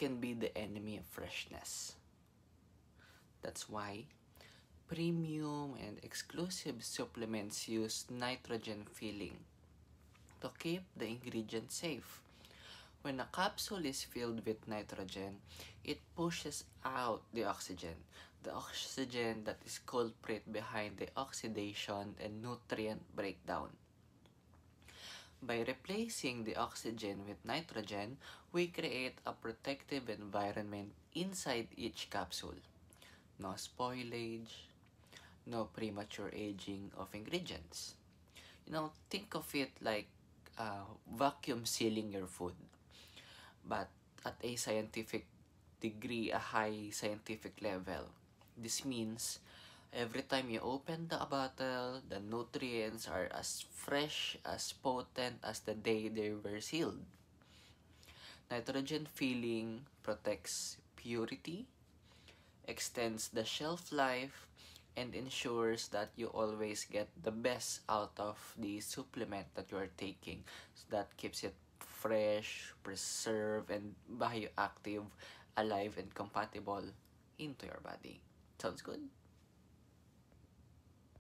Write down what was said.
can be the enemy of freshness. That's why premium and exclusive supplements use nitrogen filling to keep the ingredients safe. When a capsule is filled with nitrogen, it pushes out the oxygen that is culprit behind the oxidation and nutrient breakdown. By replacing the oxygen with nitrogen, we create a protective environment inside each capsule. No spoilage, no premature aging of ingredients. Think of it like vacuum sealing your food, but at a scientific degree, a high scientific level. This means every time you open the bottle, the nutrients are as fresh, as potent as the day they were sealed. Nitrogen filling protects purity, extends the shelf life, and ensures that you always get the best out of the supplement that you are taking. So that keeps it fresh, preserved, and bioactive, alive, and compatible into your body. Sounds good?